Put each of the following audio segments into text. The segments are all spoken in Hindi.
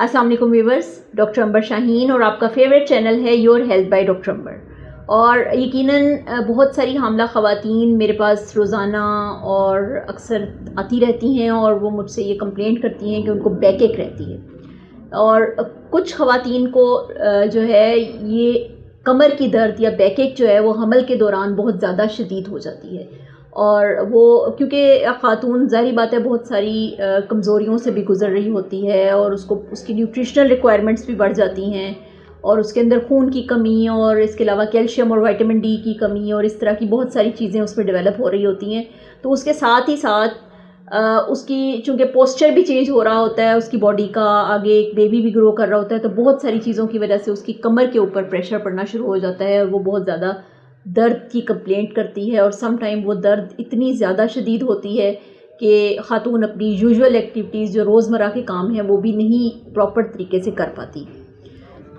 अस्सलाम वालेकुम व्यूवर्स, डॉक्टर अंबर शाहीन और आपका फेवरेट चैनल है योर हेल्थ बाय डॉक्टर अंबर। और यकीनन बहुत सारी हामला ख़वातीन मेरे पास रोज़ाना और अक्सर आती रहती हैं और वो मुझसे ये कंप्लेंट करती हैं कि उनको बैक एक रहती है। और कुछ ख़वातीन को जो है ये कमर की दर्द या बैक एक जो है वो हमल के दौरान बहुत ज़्यादा शदीद हो जाती है। और वो क्योंकि ख़ातून ज़ाहिर बात है बहुत सारी कमज़ोरियों से भी गुज़र रही होती है और उसको उसकी न्यूट्रिशनल रिक्वायरमेंट्स भी बढ़ जाती हैं और उसके अंदर खून की कमी और इसके अलावा कैल्शियम और विटामिन डी की कमी और इस तरह की बहुत सारी चीज़ें उसमें डेवलप हो रही होती हैं। तो उसके साथ ही साथ उसकी चूँकि पोस्चर भी चेंज हो रहा होता है, उसकी बॉडी का, आगे एक बेबी भी ग्रो कर रहा होता है, तो बहुत सारी चीज़ों की वजह से उसकी कमर के ऊपर प्रेशर पड़ना शुरू हो जाता है और वो बहुत ज़्यादा दर्द की कंप्लेंट करती है। और सम टाइम वो दर्द इतनी ज़्यादा शदीद होती है कि ख़ातून अपनी यूजुअल एक्टिविटीज़ जो रोज़मर्रा के काम हैं वो भी नहीं प्रॉपर तरीके से कर पाती।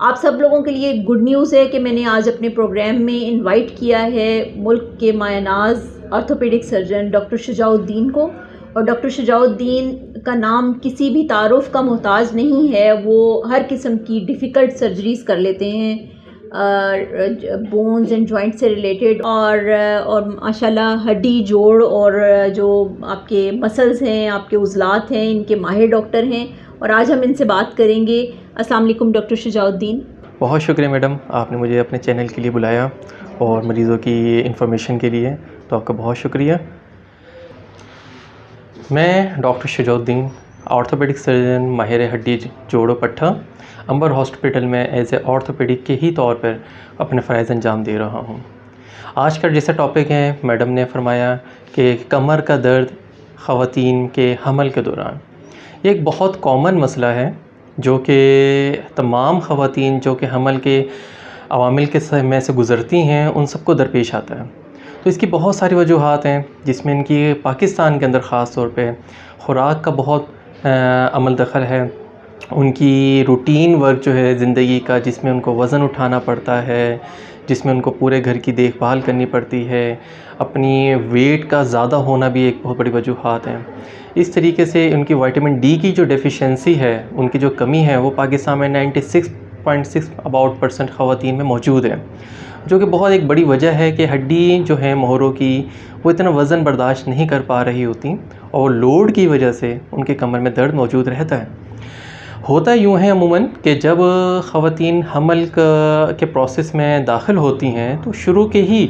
आप सब लोगों के लिए गुड न्यूज़ है कि मैंने आज अपने प्रोग्राम में इनवाइट किया है मुल्क के मायनाज़ ऑर्थोपेडिक सर्जन डॉक्टर शुजाउद्दीन को। और डॉक्टर शुजाउद्दीन का नाम किसी भी तारुफ़ का मोहताज नहीं है, वो हर किस्म की डिफ़िकल्ट सर्जरीज़ कर लेते हैं बोन्स एंड जॉइंट से रिलेटेड। और माशाल्लाह हड्डी, जोड़ और जो आपके मसल्स हैं, आपके उज़लात हैं, इनके माहिर डॉक्टर हैं। और आज हम इनसे बात करेंगे। अस्सलाम वालेकुम डॉक्टर शुजाउद्दीन। बहुत शुक्रिया मैडम, आपने मुझे अपने चैनल के लिए बुलाया और मरीज़ों की इन्फॉर्मेशन के लिए, तो आपका बहुत शुक्रिया। मैं डॉक्टर शुजाउद्दीन, ऑर्थोपेडिक सर्जन, माहिर हड्डी, जोड़ो पट्टा, अंबर हॉस्पिटल में एज ए ऑर्थोपेडिक के ही तौर पर अपने फ़राइज़ अंजाम दे रहा हूँ। आज का जैसा टॉपिक है, मैडम ने फरमाया कि कमर का दर्द ख़वातीन के हमल के दौरान, ये एक बहुत कॉमन मसला है जो कि तमाम ख़वातीन जो कि हमल के अवामिल के में से गुज़रती हैं उन सबको दरपेश आता है। तो इसकी बहुत सारी वजूहात हैं, जिसमें इनकी पाकिस्तान के अंदर ख़ास तौर पे ख़ुराक का बहुत अमल दखल है। उनकी रूटीन वर्क जो है ज़िंदगी का, जिसमें उनको वज़न उठाना पड़ता है, जिसमें उनको पूरे घर की देखभाल करनी पड़ती है, अपनी वेट का ज़्यादा होना भी एक बहुत बड़ी वजूहात है। इस तरीके से उनकी विटामिन डी की जो डेफिशिएंसी है, उनकी जो कमी है, वो पाकिस्तान में 96.6 अबाउट % ख़वातीन में मौजूद है, जो कि बहुत एक बड़ी वजह है कि हड्डी जो है मोहरों की, वो इतना वज़न बर्दाश्त नहीं कर पा रही होती और लोड की वजह से उनके कमर में दर्द मौजूद रहता है। होता यूँ है अमूमन कि जब ख़वातीन हमल के प्रोसेस में दाखिल होती हैं तो शुरू के ही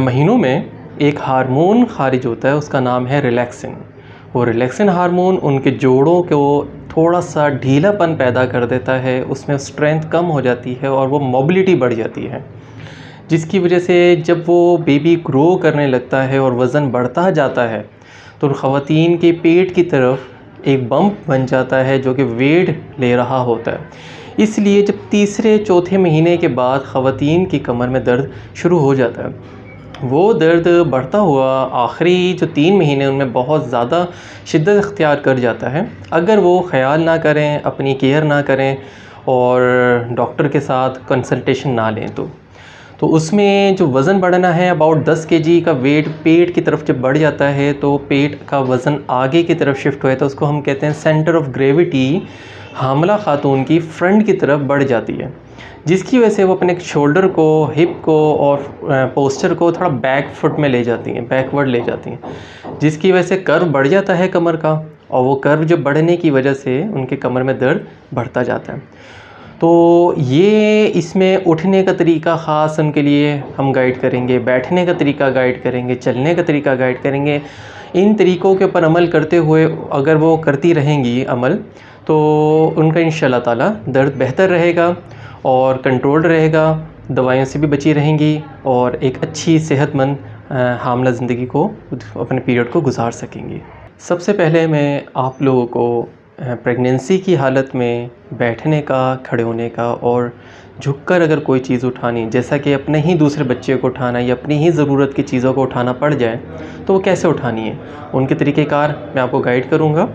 महीनों में एक हार्मोन ख़ारिज होता है, उसका नाम है रिलैक्सिन। वो रिलैक्सिन हार्मोन उनके जोड़ों को थोड़ा सा ढीलापन पैदा कर देता है, उसमें स्ट्रेंथ कम हो जाती है और वो मोबिलिटी बढ़ जाती है, जिसकी वजह से जब वो बेबी ग्रो करने लगता है और वज़न बढ़ता जाता है तो ख़वातीन के पेट की तरफ एक बम्प बन जाता है जो कि वेट ले रहा होता है। इसलिए जब तीसरे चौथे महीने के बाद ख़वातीन की कमर में दर्द शुरू हो जाता है, वो दर्द बढ़ता हुआ आखिरी जो 3 महीने उनमें बहुत ज़्यादा शिद्दत इख्तियार कर जाता है, अगर वो ख़याल ना करें, अपनी केयर ना करें और डॉक्टर के साथ कंसल्टेशन ना लें तो उसमें जो वज़न बढ़ना है अबाउट 10 केजी का वेट पेट की तरफ जब बढ़ जाता है तो पेट का वज़न आगे की तरफ शिफ्ट हुआ, तो उसको हम कहते हैं सेंटर ऑफ ग्रेविटी हामला ख़ातून की फ्रंट की तरफ बढ़ जाती है, जिसकी वजह से वो अपने शोल्डर को, हिप को और पोस्चर को थोड़ा बैक फुट में ले जाती हैं, बैकवर्ड ले जाती हैं, जिसकी वजह से कर्व बढ़ जाता है कमर का, और वो कर्व जो बढ़ने की वजह से उनके कमर में दर्द बढ़ता जाता है। तो ये इसमें उठने का तरीका ख़ास उनके लिए हम गाइड करेंगे, बैठने का तरीका गाइड करेंगे, चलने का तरीका गाइड करेंगे। इन तरीक़ों के ऊपर अमल करते हुए अगर वो करती रहेंगी अमल, तो उनका इंशाअल्लाह ताला दर्द बेहतर रहेगा और कंट्रोल्ड रहेगा, दवाइयों से भी बची रहेंगी और एक अच्छी सेहतमंद हामला ज़िंदगी को, अपने पीरियड को गुजार सकेंगी। सबसे पहले मैं आप लोगों को प्रेगनेंसी की हालत में बैठने का, खड़े होने का और झुककर अगर कोई चीज़ उठानी, जैसा कि अपने ही दूसरे बच्चे को उठाना या अपनी ही ज़रूरत की चीज़ों को उठाना पड़ जाए, तो वो कैसे उठानी है, उनके तरीक़ेकार मैं आपको गाइड करूँगा,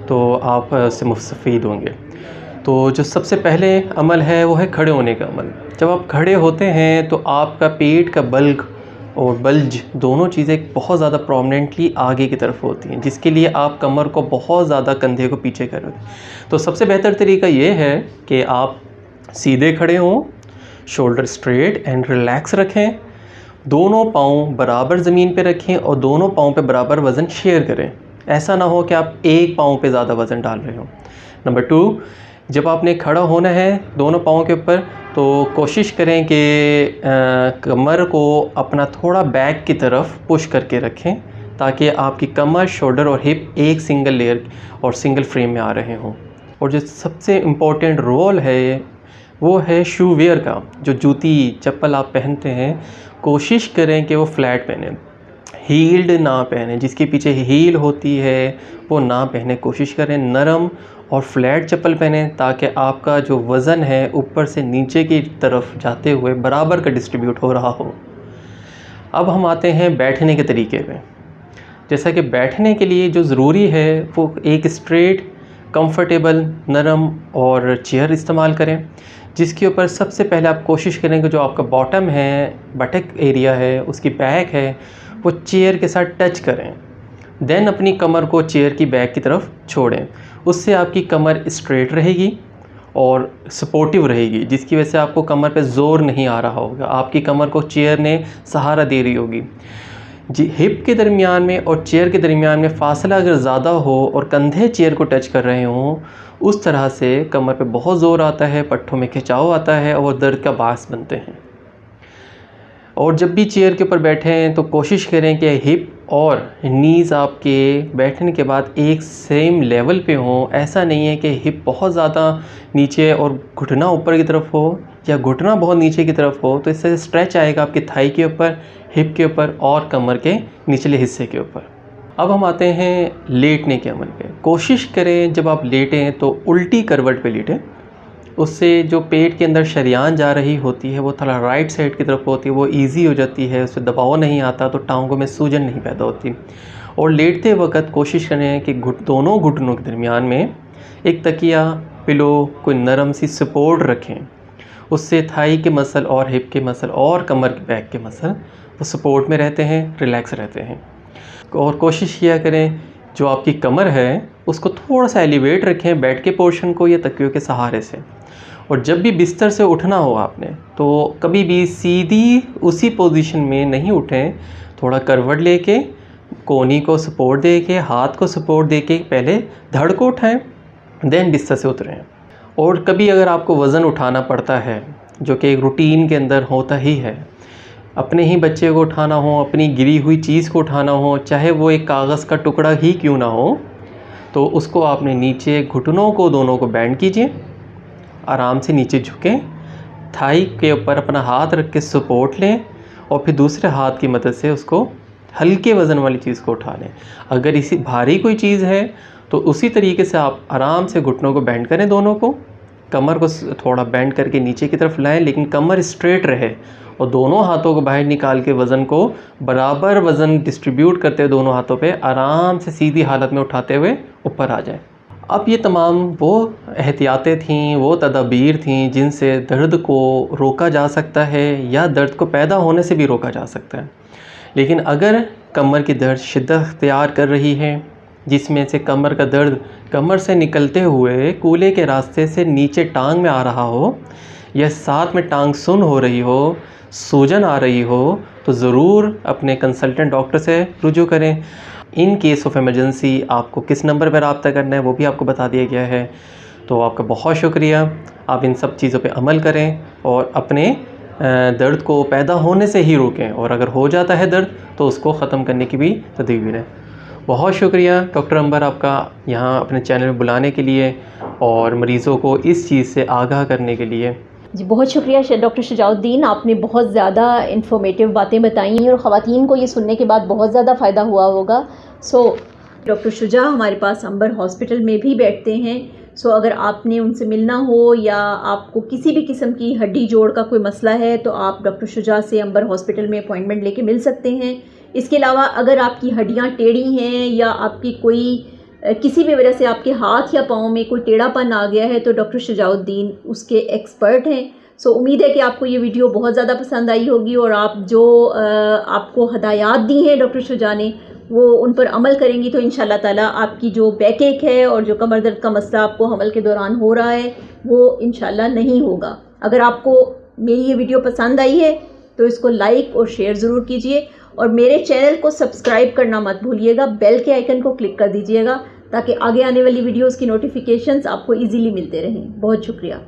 तो आप उससे मुस्तफ़ीद होंगे। तो जो सबसे पहले अमल है वो है खड़े होने का अमल। जब आप खड़े होते हैं तो आपका पेट का बल्क और बल्ज दोनों चीज़ें बहुत ज़्यादा प्रोमिनेंटली आगे की तरफ होती हैं, जिसके लिए आप कमर को बहुत ज़्यादा कंधे को पीछे करोगे। तो सबसे बेहतर तरीका ये है कि आप सीधे खड़े हों, शोल्डर स्ट्रेट एंड रिलैक्स रखें, दोनों पाँव बराबर ज़मीन पे रखें और दोनों पाँव पे बराबर वज़न शेयर करें। ऐसा ना हो कि आप एक पाँव पे ज़्यादा वज़न डाल रहे हो। नंबर 2, जब आपने खड़ा होना है दोनों पाँव के ऊपर, तो कोशिश करें कि कमर को अपना थोड़ा बैक की तरफ पुश करके रखें, ताकि आपकी कमर, शोल्डर और हिप एक सिंगल लेयर और सिंगल फ्रेम में आ रहे हों। और जो सबसे इम्पोर्टेंट रोल है वो है शू वेयर का। जो जूती चप्पल आप पहनते हैं, कोशिश करें कि वो फ्लैट पहने, हील्ड ना पहने, जिसके पीछे हील होती है वो ना पहने। कोशिश करें नरम और फ्लैट चप्पल पहने, ताकि आपका जो वज़न है ऊपर से नीचे की तरफ जाते हुए बराबर का डिस्ट्रीब्यूट हो रहा हो। अब हम आते हैं बैठने के तरीके पे। जैसा कि बैठने के लिए जो ज़रूरी है वो एक स्ट्रेट, कंफर्टेबल, नरम और चेयर इस्तेमाल करें, जिसके ऊपर सबसे पहले आप कोशिश करें कि जो आपका बॉटम है, बटक एरिया है, उसकी बैक है, वो चेयर के साथ टच करें। देन अपनी कमर को चेयर की बैक की तरफ छोड़ें। उससे आपकी कमर स्ट्रेट रहेगी और सपोर्टिव रहेगी, जिसकी वजह से आपको कमर पे ज़ोर नहीं आ रहा होगा, आपकी कमर को चेयर ने सहारा दे रही होगी। जी, हिप के दरमियान में और चेयर के दरमियान में फ़ासला अगर ज़्यादा हो और कंधे चेयर को टच कर रहे हों, उस तरह से कमर पे बहुत ज़ोर आता है, पट्ठों में खिंचाव आता है और दर्द का बास बनते हैं। और जब भी चेयर के ऊपर बैठें तो कोशिश करें कि हिप और नीज़ आपके बैठने के बाद एक सेम लेवल पे हों। ऐसा नहीं है कि हिप बहुत ज़्यादा नीचे और घुटना ऊपर की तरफ हो, या घुटना बहुत नीचे की तरफ हो, तो इससे स्ट्रेच आएगा आपकी थाई के ऊपर, हिप के ऊपर और कमर के निचले हिस्से के ऊपर। अब हम आते हैं लेटने के अमल पे। कोशिश करें जब आप लेटें तो उल्टी करवट पे लेटें, उससे जो पेट के अंदर शरेयान जा रही होती है वो थोड़ा राइट साइड की तरफ होती है, वो इजी हो जाती है, उससे दबाव नहीं आता, तो टांगों में सूजन नहीं पैदा होती। और लेटते वक्त कोशिश करें कि दोनों घुटनों के दरमियान में एक तकिया, पिलो, कोई नरम सी सपोर्ट रखें। उससे थाई के मसल और हिप के मसल और कमर के बैक के मसल वो सपोर्ट में रहते हैं, रिलैक्स रहते हैं। और कोशिश किया करें जो आपकी कमर है उसको थोड़ा सा एलिवेट रखें, बेड के पोर्शन को या तकियों के सहारे से। और जब भी बिस्तर से उठना हो आपने, तो कभी भी सीधी उसी पोजीशन में नहीं उठें, थोड़ा करवट लेके, कोहनी को सपोर्ट दे के, हाथ को सपोर्ट दे के पहले धड़ को उठाएं, देन बिस्तर से उतरें। और कभी अगर आपको वज़न उठाना पड़ता है, जो कि एक रूटीन के अंदर होता ही है, अपने ही बच्चे को उठाना हो, अपनी गिरी हुई चीज़ को उठाना हो, चाहे वो एक कागज़ का टुकड़ा ही क्यों ना हो, तो उसको आपने नीचे घुटनों को दोनों को बैंड कीजिए, आराम से नीचे झुकें, थाई के ऊपर अपना हाथ रख के सपोर्ट लें और फिर दूसरे हाथ की मदद से उसको हल्के वज़न वाली चीज़ को उठा लें। अगर इसी भारी कोई चीज़ है तो उसी तरीके से आप आराम से घुटनों को बैंड करें, दोनों को, कमर को थोड़ा बैंड करके नीचे की तरफ लाएं, लेकिन कमर स्ट्रेट रहे, और दोनों हाथों को बाहर निकाल के वज़न को बराबर वज़न डिस्ट्रीब्यूट करते हुए दोनों हाथों पे आराम से सीधी हालत में उठाते हुए ऊपर आ जाए। अब ये तमाम वो एहतियातें थीं, वो तदाबीर थीं जिनसे दर्द को रोका जा सकता है या दर्द को पैदा होने से भी रोका जा सकता है। लेकिन अगर कमर की दर्द शिद्दत अख्तियार कर रही है, जिसमें से कमर का दर्द कमर से निकलते हुए कूल्हे के रास्ते से नीचे टांग में आ रहा हो, या साथ में टांग सुन हो रही हो, सूजन आ रही हो, तो ज़रूर अपने कंसल्टेंट डॉक्टर से रुजू करें। इन केस ऑफ इमरजेंसी आपको किस नंबर पर रब्ता करना है वो भी आपको बता दिया गया है। तो आपका बहुत शुक्रिया, आप इन सब चीज़ों पे अमल करें और अपने दर्द को पैदा होने से ही रोकें, और अगर हो जाता है दर्द तो उसको ख़त्म करने की भी तदबीर है। बहुत शुक्रिया डॉक्टर अंबर आपका यहाँ अपने चैनल में बुलाने के लिए और मरीज़ों को इस चीज़ से आगाह करने के लिए। जी, बहुत शुक्रिया डॉक्टर शुजाउद्दीन, आपने बहुत ज़्यादा इन्फॉर्मेटिव बातें बताई हैं और ख़वातीन को ये सुनने के बाद बहुत ज़्यादा फ़ायदा हुआ होगा। डॉक्टर शुजा हमारे पास अंबर हॉस्पिटल में भी बैठते हैं। अगर आपने उनसे मिलना हो या आपको किसी भी किस्म की हड्डी जोड़ का कोई मसला है तो आप डॉक्टर शुजा से अंबर हॉस्पिटल में अपॉइंटमेंट लेके मिल सकते हैं। इसके अलावा अगर आपकी हड्डियाँ टेढ़ी हैं या आपकी कोई किसी भी वजह से आपके हाथ या पाँव में कोई टेढ़ापन आ गया है तो डॉक्टर शुजाउद्दीन उसके एक्सपर्ट हैं। सो उम्मीद है कि आपको ये वीडियो बहुत ज़्यादा पसंद आई होगी और आप जो आपको हदायत दी हैं डॉक्टर शुजा ने वो उन पर अमल करेंगी तो इंशाल्लाह ताला आपकी जो बैक एक है और जो कमर दर्द का मसला आपको हमल के दौरान हो रहा है वो इंशाल्लाह नहीं होगा। अगर आपको मेरी ये वीडियो पसंद आई है तो इसको लाइक और शेयर ज़रूर कीजिए और मेरे चैनल को सब्सक्राइब करना मत भूलिएगा, बेल के आइकन को क्लिक कर दीजिएगा ताकि आगे आने वाली वीडियोज़ की नोटिफिकेशंस आपको ईजीली मिलते रहें। बहुत शुक्रिया।